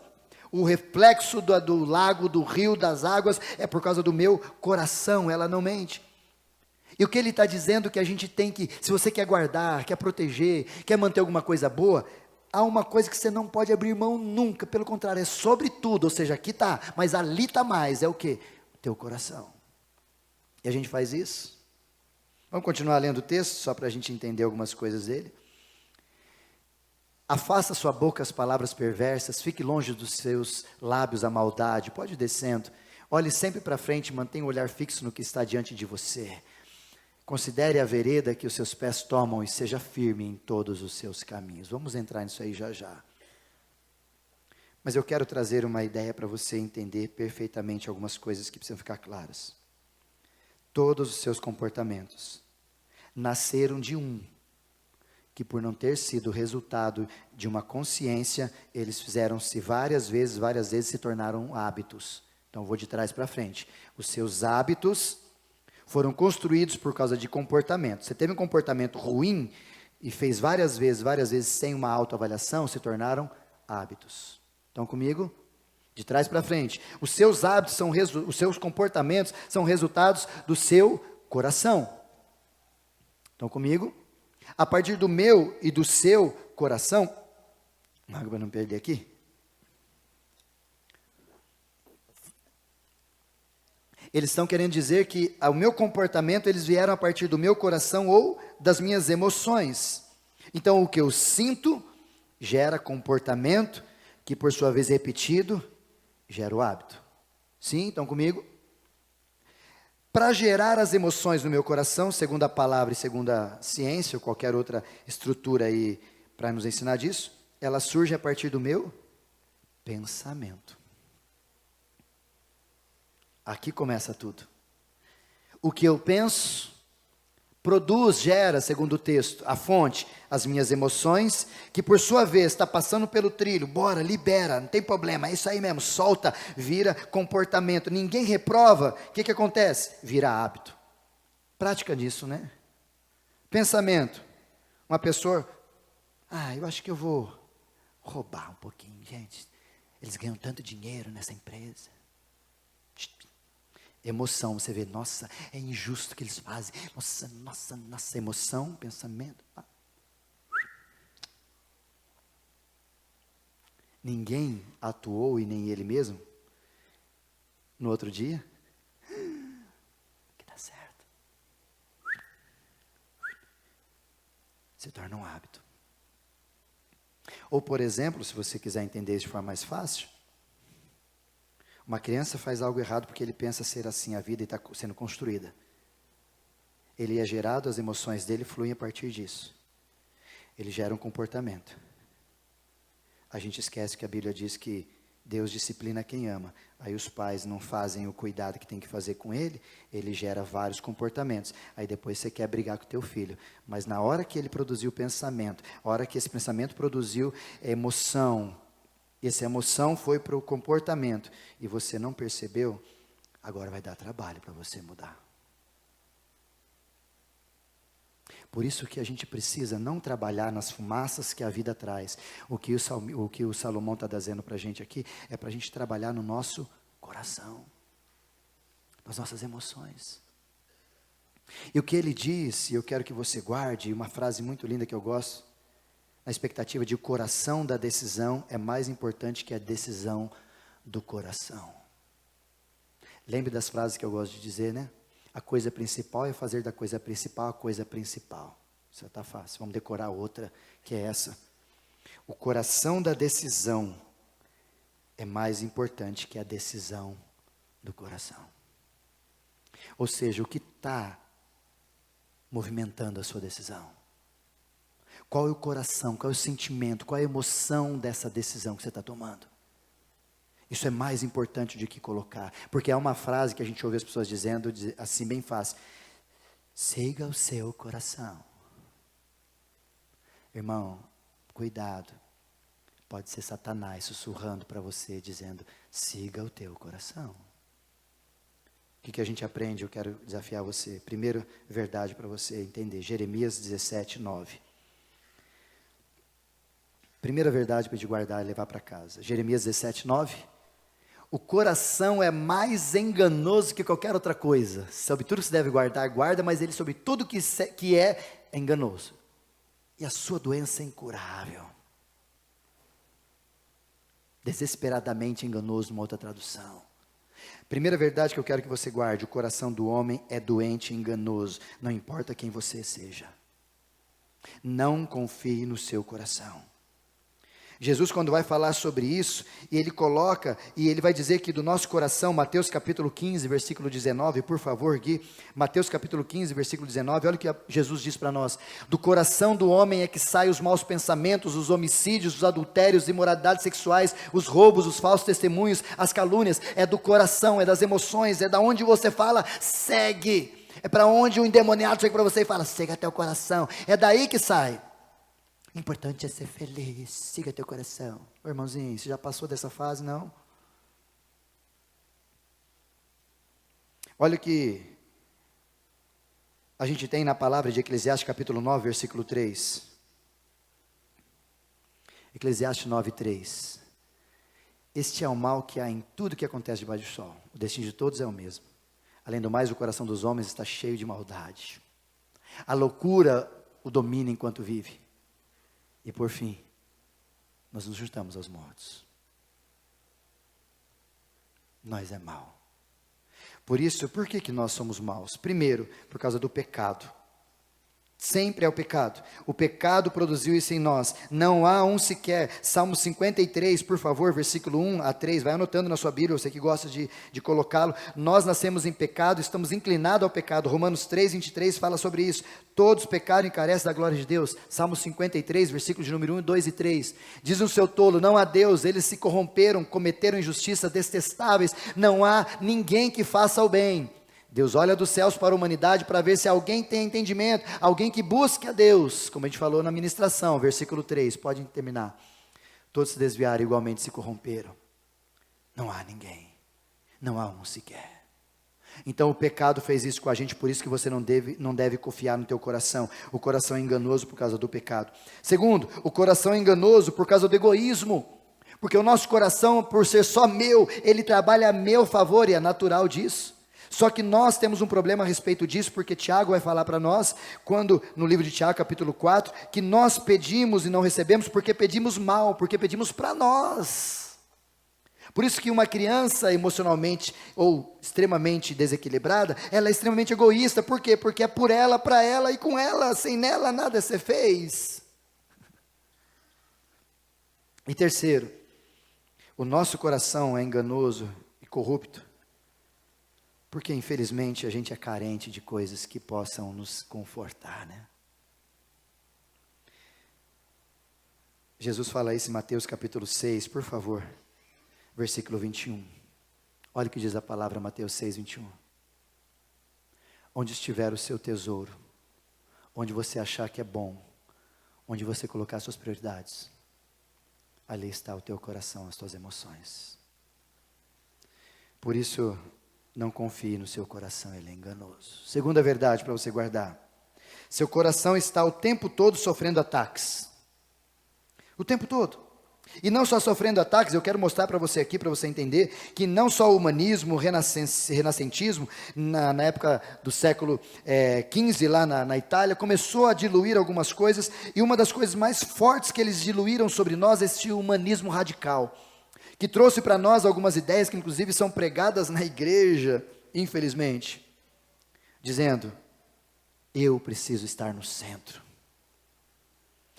o reflexo do lago, do rio, das águas, é por causa do meu coração, ela não mente. E o que ele está dizendo é que a gente tem que, se você quer guardar, quer proteger, quer manter alguma coisa boa, há uma coisa que você não pode abrir mão nunca, pelo contrário, é sobre tudo, ou seja, aqui está, mas ali está mais, é o quê? O teu coração. E a gente faz isso. Vamos continuar lendo o texto, só para a gente entender algumas coisas dele. Afasta sua boca as palavras perversas, fique longe dos seus lábios a maldade, pode ir descendo. Olhe sempre para frente, mantenha o olhar fixo no que está diante de você. Considere a vereda que os seus pés tomam e seja firme em todos os seus caminhos. Vamos entrar nisso aí já já. Mas eu quero trazer uma ideia para você entender perfeitamente algumas coisas que precisam ficar claras. Todos os seus comportamentos nasceram de que por não ter sido resultado de uma consciência, eles fizeram-se várias vezes se tornaram hábitos. Então, eu vou de trás para frente. Os seus hábitos foram construídos por causa de comportamento. Você teve um comportamento ruim e fez várias vezes sem uma autoavaliação, se tornaram hábitos. Estão comigo? De trás para frente. Os seus hábitos os seus comportamentos são resultados do seu coração. Estão comigo? A partir do meu e do seu coração, para não perder aqui. Eles estão querendo dizer que o meu comportamento, eles vieram a partir do meu coração ou das minhas emoções. Então, o que eu sinto gera comportamento, que por sua vez repetido, gera o hábito. Sim, estão comigo? Para gerar as emoções no meu coração, segundo a palavra e segundo a ciência, ou qualquer outra estrutura aí para nos ensinar disso, ela surge a partir do meu pensamento. Aqui começa tudo. O que eu penso, produz, gera, segundo o texto, a fonte, as minhas emoções, que por sua vez está passando pelo trilho, bora, libera, não tem problema, é isso aí mesmo, solta, vira comportamento, ninguém reprova, o que acontece? Vira hábito. Prática disso, né? Pensamento, uma pessoa, eu acho que eu vou roubar um pouquinho, gente, eles ganham tanto dinheiro nessa empresa. Emoção, você vê, nossa, é injusto o que eles fazem, nossa, emoção, pensamento. Ninguém atuou, e nem ele mesmo, no outro dia, que dá certo. Se torna um hábito. Ou, por exemplo, se você quiser entender isso de forma mais fácil, uma criança faz algo errado porque ele pensa ser assim a vida e está sendo construída. Ele é gerado, as emoções dele fluem a partir disso. Ele gera um comportamento. A gente esquece que a Bíblia diz que Deus disciplina quem ama. Aí os pais não fazem o cuidado que tem que fazer com ele, ele gera vários comportamentos. Aí depois você quer brigar com o teu filho. Mas na hora que ele produziu o pensamento, a hora que esse pensamento produziu emoção, essa emoção foi para o comportamento e você não percebeu, agora vai dar trabalho para você mudar. Por isso que a gente precisa não trabalhar nas fumaças que a vida traz. O que o Salomão está dizendo para a gente aqui é para a gente trabalhar no nosso coração, nas nossas emoções. E o que ele diz, e eu quero que você guarde, uma frase muito linda que eu gosto, a expectativa de o coração da decisão é mais importante que a decisão do coração. Lembre das frases que eu gosto de dizer, né? A coisa principal é fazer da coisa principal a coisa principal. Isso está fácil. Vamos decorar outra, que é essa. O coração da decisão é mais importante que a decisão do coração. Ou seja, o que está movimentando a sua decisão? Qual é o coração, qual é o sentimento, qual é a emoção dessa decisão que você está tomando? Isso é mais importante do que colocar. Porque há uma frase que a gente ouve as pessoas dizendo, assim bem fácil. Siga o seu coração. Irmão, cuidado. Pode ser Satanás sussurrando para você, dizendo, siga o teu coração. O que a gente aprende? Eu quero desafiar você. Primeira verdade para você entender. Jeremias 17, 9. Primeira verdade para te guardar e levar para casa. Jeremias 17, 9. O coração é mais enganoso que qualquer outra coisa. Sobre tudo que se deve guardar, guarda, mas ele sobre tudo que é enganoso. E a sua doença é incurável. Desesperadamente enganoso, uma outra tradução. Primeira verdade que eu quero que você guarde: o coração do homem é doente e enganoso. Não importa quem você seja. Não confie no seu coração. Jesus, quando vai falar sobre isso, e ele coloca, e ele vai dizer que do nosso coração, Mateus capítulo 15, versículo 19, por favor, Gui, Mateus capítulo 15, versículo 19, olha o que Jesus diz para nós: do coração do homem é que saem os maus pensamentos, os homicídios, os adultérios, imoralidades sexuais, os roubos, os falsos testemunhos, as calúnias. É do coração, é das emoções, é da onde você fala, segue, é para onde o endemoniado chega para você e fala, segue até o coração, é daí que sai. O importante é ser feliz, siga teu coração. Ô, irmãozinho, você já passou dessa fase, não? Olha o que a gente tem na palavra de Eclesiastes capítulo 9, versículo 3. Eclesiastes 9, 3. Este é o mal que há em tudo que acontece debaixo do sol. O destino de todos é o mesmo. Além do mais, o coração dos homens está cheio de maldade. A loucura o domina enquanto vive. E por fim, nós nos juntamos aos mortos. Nós é mal. Por isso, por que nós somos maus? Primeiro, por causa do pecado. Sempre é o pecado. O pecado produziu isso em nós. Não há um sequer. Salmo 53, por favor, versículo 1 a 3. Vai anotando na sua Bíblia, você que gosta de colocá-lo. Nós nascemos em pecado, estamos inclinados ao pecado. Romanos 3, 23 fala sobre isso. Todos pecaram e carecem da glória de Deus. Salmo 53, versículos de número 1, 2 e 3. Diz o seu tolo, não há Deus, eles se corromperam, cometeram injustiças detestáveis. Não há ninguém que faça o bem. Deus olha dos céus para a humanidade para ver se alguém tem entendimento, alguém que busque a Deus, como a gente falou na ministração, versículo 3, pode terminar. Todos se desviaram, igualmente se corromperam. Não há ninguém, não há um sequer. Então o pecado fez isso com a gente, por isso que você não deve confiar no teu coração. O coração é enganoso por causa do pecado. Segundo, o coração é enganoso por causa do egoísmo. Porque o nosso coração, por ser só meu, ele trabalha a meu favor e é natural disso. Só que nós temos um problema a respeito disso, porque Tiago vai falar para nós, quando no livro de Tiago, capítulo 4, que nós pedimos e não recebemos, porque pedimos mal, porque pedimos para nós. Por isso que uma criança emocionalmente ou extremamente desequilibrada, ela é extremamente egoísta. Por quê? Porque é por ela, para ela e com ela, sem nela nada se fez. E terceiro, o nosso coração é enganoso e corrupto, porque infelizmente a gente é carente de coisas que possam nos confortar, né? Jesus fala isso em Mateus capítulo 6, por favor, versículo 21. Olha o que diz a palavra, Mateus 6, 21. Onde estiver o seu tesouro, onde você achar que é bom, onde você colocar suas prioridades, ali está o teu coração, as tuas emoções. Por isso, não confie no seu coração, ele é enganoso. Segunda verdade para você guardar: seu coração está o tempo todo sofrendo ataques. O tempo todo. E não só sofrendo ataques, eu quero mostrar para você aqui, para você entender, que não só o humanismo, o renascentismo, na época do século XV, lá na Itália, começou a diluir algumas coisas, e uma das coisas mais fortes que eles diluíram sobre nós é esse humanismo radical, que trouxe para nós algumas ideias que inclusive são pregadas na igreja, infelizmente, dizendo, eu preciso estar no centro.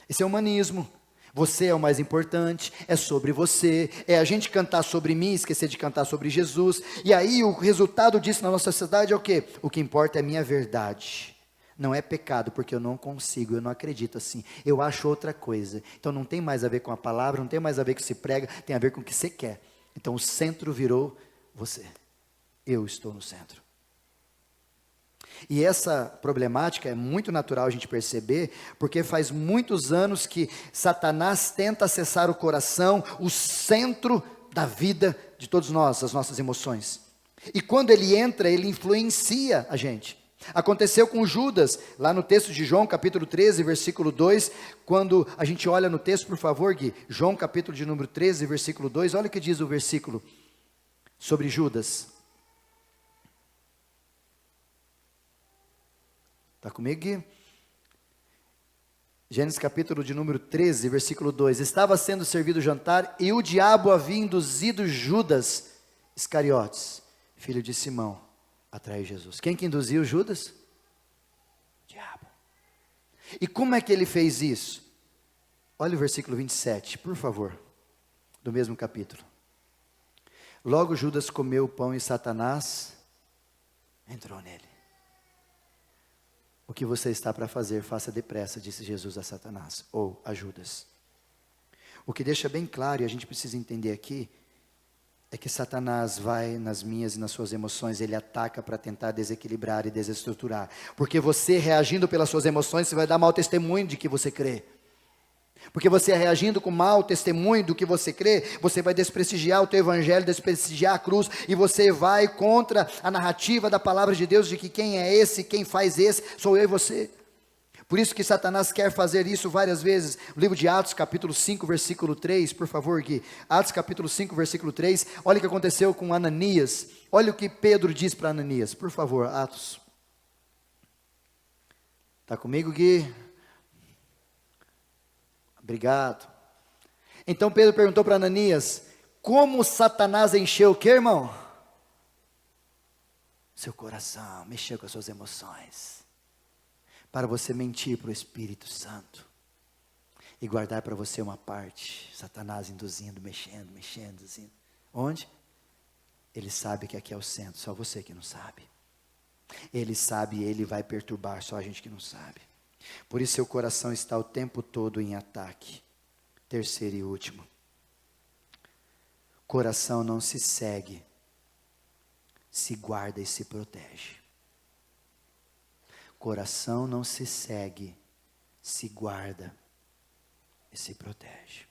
Esse é o humanismo. Você é o mais importante, é sobre você, é a gente cantar sobre mim, esquecer de cantar sobre Jesus, e aí o resultado disso na nossa sociedade é o quê? O que importa é a minha verdade, não é pecado, porque eu não consigo, eu não acredito assim, eu acho outra coisa, então não tem mais a ver com a palavra, não tem mais a ver com o que se prega, tem a ver com o que você quer, então o centro virou você, eu estou no centro. E essa problemática é muito natural a gente perceber, porque faz muitos anos que Satanás tenta acessar o coração, o centro da vida de todos nós, as nossas emoções. E quando ele entra, ele influencia a gente. Aconteceu com Judas, lá no texto de João, capítulo 13, versículo 2, quando a gente olha no texto, por favor, Gui, João, capítulo de número 13, versículo 2, olha o que diz o versículo sobre Judas. Está comigo, Gui? Gênesis capítulo de número 13, versículo 2. Estava sendo servido o jantar e o diabo havia induzido Judas Iscariotes, filho de Simão, a trair Jesus. Quem que induziu Judas? O diabo. E como é que ele fez isso? Olha o versículo 27, por favor, do mesmo capítulo. Logo Judas comeu o pão e Satanás entrou nele. O que você está para fazer, faça depressa, disse Jesus a Satanás, ou a Judas. O que deixa bem claro, e a gente precisa entender aqui, é que Satanás vai nas minhas e nas suas emoções, ele ataca para tentar desequilibrar e desestruturar. Porque você reagindo pelas suas emoções, você vai dar mau testemunho de que você crê. Porque você reagindo com mau testemunho do que você crê, você vai desprestigiar o teu evangelho, desprestigiar a cruz, e você vai contra a narrativa da palavra de Deus, de que quem é esse, quem faz esse, sou eu e você. Por isso que Satanás quer fazer isso várias vezes. O livro de Atos, capítulo 5, versículo 3, por favor, Gui. Atos, capítulo 5, versículo 3. Olha o que aconteceu com Ananias. Olha o que Pedro diz para Ananias. Por favor, Atos. Está comigo, Gui? Obrigado. Então Pedro perguntou para Ananias, como Satanás encheu o que, irmão? Seu coração, mexeu com as suas emoções. Para você mentir para o Espírito Santo. E guardar para você uma parte. Satanás induzindo, mexendo, induzindo. Onde? Ele sabe que aqui é o centro, só você que não sabe. Ele sabe e ele vai perturbar, só a gente que não sabe. Por isso seu coração está o tempo todo em ataque. Terceiro e último. Coração não se segue, se guarda e se protege. Coração não se segue, se guarda e se protege.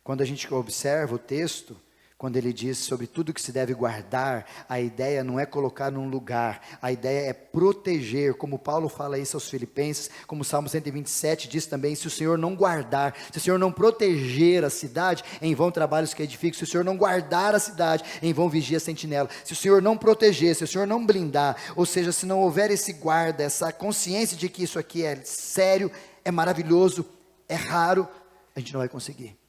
Quando a gente observa o texto, quando ele diz sobre tudo que se deve guardar, a ideia não é colocar num lugar, a ideia é proteger, como Paulo fala isso aos Filipenses, como o Salmo 127 diz também, se o Senhor não guardar, se o Senhor não proteger a cidade, em vão trabalhos que edificam, se o Senhor não guardar a cidade, em vão vigia a sentinela, se o Senhor não proteger, se o Senhor não blindar, ou seja, se não houver esse guarda, essa consciência de que isso aqui é sério, é maravilhoso, é raro, a gente não vai conseguir.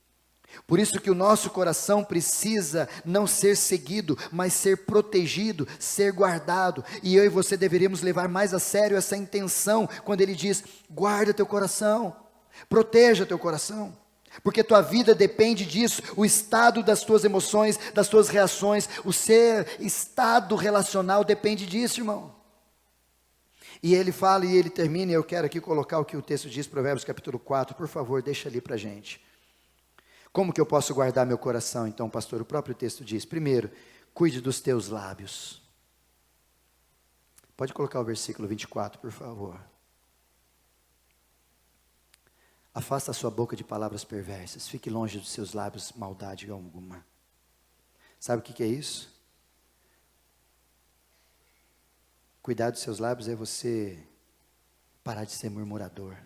Por isso que o nosso coração precisa não ser seguido, mas ser protegido, ser guardado. E eu e você deveríamos levar mais a sério essa intenção, quando ele diz, guarda teu coração, proteja teu coração. Porque tua vida depende disso, o estado das tuas emoções, das tuas reações, o seu estado relacional depende disso, irmão. E ele fala e ele termina, e eu quero aqui colocar o que o texto diz, Provérbios capítulo 4, por favor, deixa ali para a gente. Como que eu posso guardar meu coração, então, pastor? O próprio texto diz, primeiro, cuide dos teus lábios. Pode colocar o versículo 24, por favor. Afasta a sua boca de palavras perversas, fique longe dos seus lábios maldade alguma. Sabe o que é isso? Cuidar dos seus lábios é você parar de ser murmurador.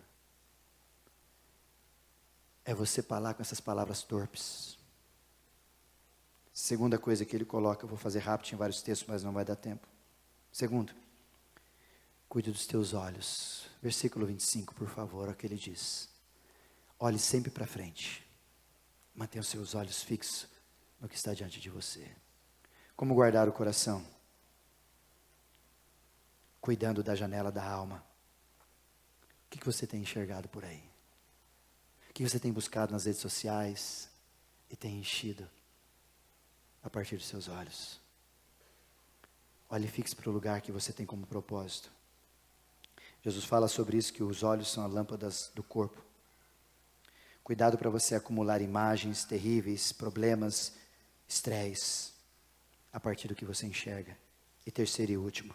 É você falar com essas palavras torpes. Segunda coisa que ele coloca, eu vou fazer rápido em vários textos, mas não vai dar tempo. Segundo, cuide dos teus olhos. Versículo 25, por favor, olha o que ele diz. Olhe sempre para frente. Mantenha os seus olhos fixos no que está diante de você. Como guardar o coração? Cuidando da janela da alma. O que você tem enxergado por aí? O que você tem buscado nas redes sociais e tem enchido a partir dos seus olhos? Olhe fixe para o lugar que você tem como propósito. Jesus fala sobre isso, que os olhos são as lâmpadas do corpo. Cuidado para você acumular imagens terríveis, problemas, estresse, a partir do que você enxerga. E terceiro e último,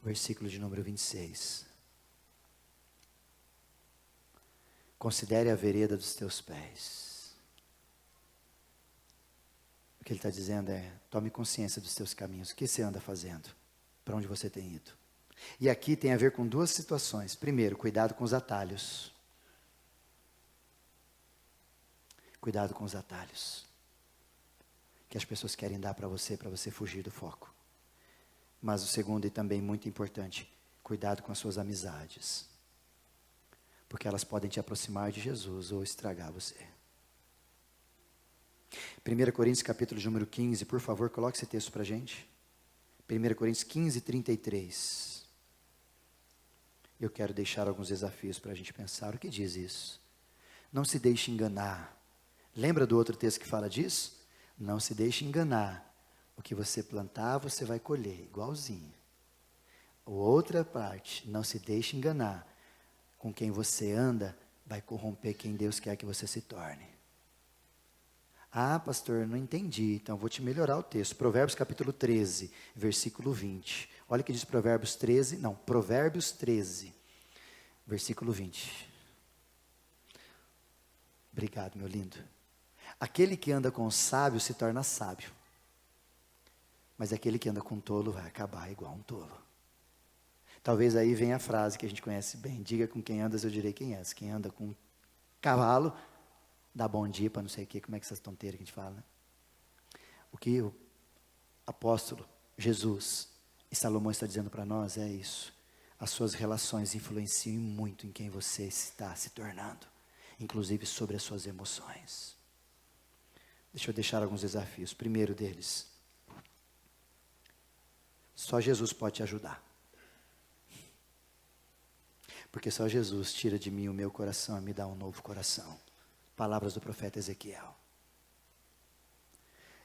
versículo de número 26. Considere a vereda dos teus pés. O que ele está dizendo é, tome consciência dos teus caminhos. O que você anda fazendo? Para onde você tem ido? E aqui tem a ver com duas situações. Primeiro, cuidado com os atalhos. Cuidado com os atalhos que as pessoas querem dar para você fugir do foco. Mas o segundo e também muito importante, cuidado com as suas amizades. Porque elas podem te aproximar de Jesus ou estragar você. 1 Coríntios capítulo de número 15, por favor, coloque esse texto para a gente. 1 Coríntios 15, 33. Eu quero deixar alguns desafios para a gente pensar. O que diz isso? Não se deixe enganar. Lembra do outro texto que fala disso? Não se deixe enganar. O que você plantar, você vai colher, igualzinho. Outra parte, não se deixe enganar. Com quem você anda, vai corromper quem Deus quer que você se torne. Ah, pastor, não entendi, então vou te melhorar o texto. Provérbios capítulo 13, versículo 20. Olha o que diz Provérbios 13, versículo 20. Obrigado, meu lindo. Aquele que anda com o sábio se torna sábio. Mas aquele que anda com tolo vai acabar igual um tolo. Talvez aí venha a frase que a gente conhece bem. Diga com quem andas, eu direi quem és. Quem anda com cavalo, dá bom dia para não sei o quê. Como é que essas tonteiras que a gente fala, né? O que o apóstolo Jesus e Salomão está dizendo para nós é isso. As suas relações influenciam muito em quem você está se tornando. Inclusive sobre as suas emoções. Deixa eu deixar alguns desafios. Primeiro deles, só Jesus pode te ajudar. Porque só Jesus tira de mim o meu coração e me dá um novo coração. Palavras do profeta Ezequiel.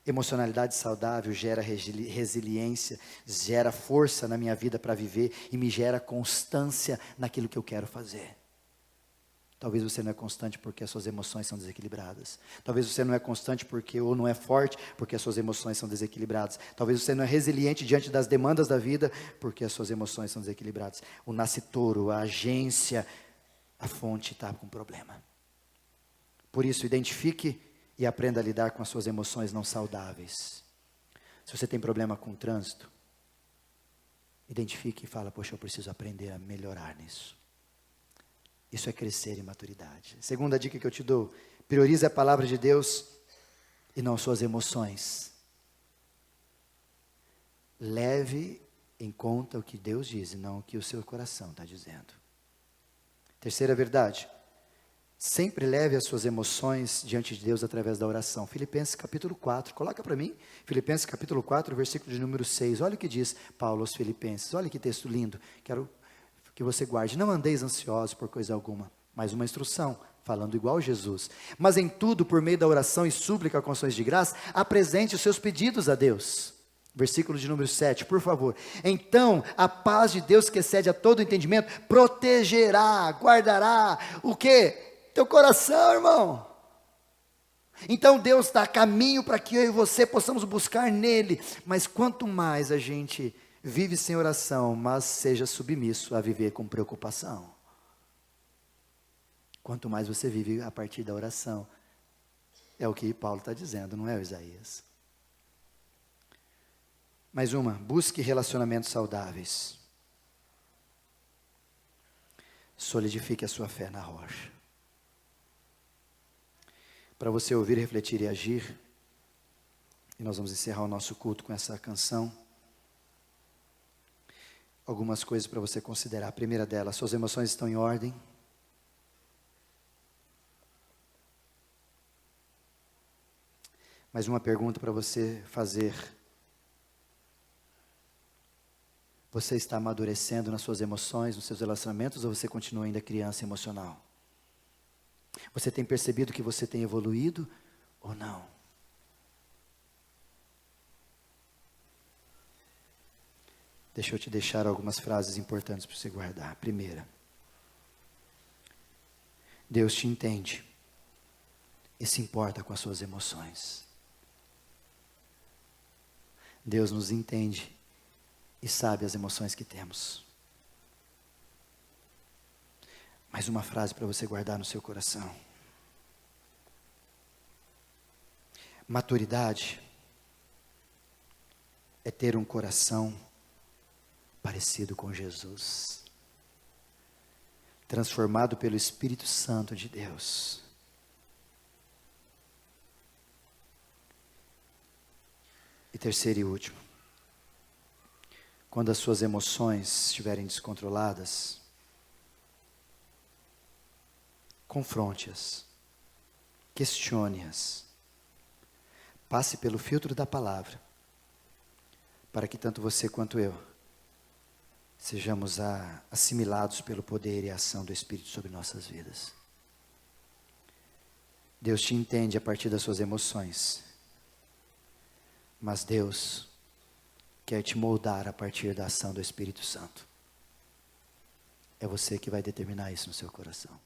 Emocionalidade saudável gera resiliência, gera força na minha vida para viver e me gera constância naquilo que eu quero fazer. Talvez você não é constante porque as suas emoções são desequilibradas. Talvez você não é constante ou não é forte porque as suas emoções são desequilibradas. Talvez você não é resiliente diante das demandas da vida porque as suas emoções são desequilibradas. O nascituro, a agência, a fonte está com problema. Por isso, identifique e aprenda a lidar com as suas emoções não saudáveis. Se você tem problema com o trânsito, identifique e fala, poxa, eu preciso aprender a melhorar nisso. Isso é crescer em maturidade. Segunda dica que eu te dou, priorize a palavra de Deus e não suas emoções. Leve em conta o que Deus diz e não o que o seu coração está dizendo. Terceira verdade, sempre leve as suas emoções diante de Deus através da oração. Filipenses capítulo 4, coloca para mim, Filipenses capítulo 4, versículo de número 6. Olha o que diz Paulo aos Filipenses, olha que texto lindo, quero que você guarde. Não andeis ansiosos por coisa alguma, mas uma instrução, falando igual Jesus. Mas em tudo, por meio da oração e súplica com ações de graça, apresente os seus pedidos a Deus. Versículo de número 7, por favor. Então, a paz de Deus que excede a todo entendimento, protegerá, guardará, o quê? Teu coração, irmão. Então Deus dá caminho para que eu e você possamos buscar nele. Mas quanto mais a gente vive sem oração, mas seja submisso a viver com preocupação. Quanto mais você vive a partir da oração, é o que Paulo está dizendo, não é o Isaías? Mais uma, busque relacionamentos saudáveis. Solidifique a sua fé na rocha. Para você ouvir, refletir e agir, e nós vamos encerrar o nosso culto com essa canção. Algumas coisas para você considerar. A primeira delas, suas emoções estão em ordem? Mais uma pergunta para você fazer. Você está amadurecendo nas suas emoções, nos seus relacionamentos, ou você continua ainda criança emocional? Você tem percebido que você tem evoluído ou não? Deixa eu te deixar algumas frases importantes para você guardar. Primeira, Deus te entende e se importa com as suas emoções. Deus nos entende e sabe as emoções que temos. Mais uma frase para você guardar no seu coração. Maturidade é ter um coração parecido com Jesus, transformado pelo Espírito Santo de Deus. E terceiro e último, quando as suas emoções estiverem descontroladas, confronte-as, questione-as, passe pelo filtro da palavra, para que tanto você quanto eu sejamos assimilados pelo poder e a ação do Espírito sobre nossas vidas. Deus te entende a partir das suas emoções, mas Deus quer te moldar a partir da ação do Espírito Santo. É você que vai determinar isso no seu coração.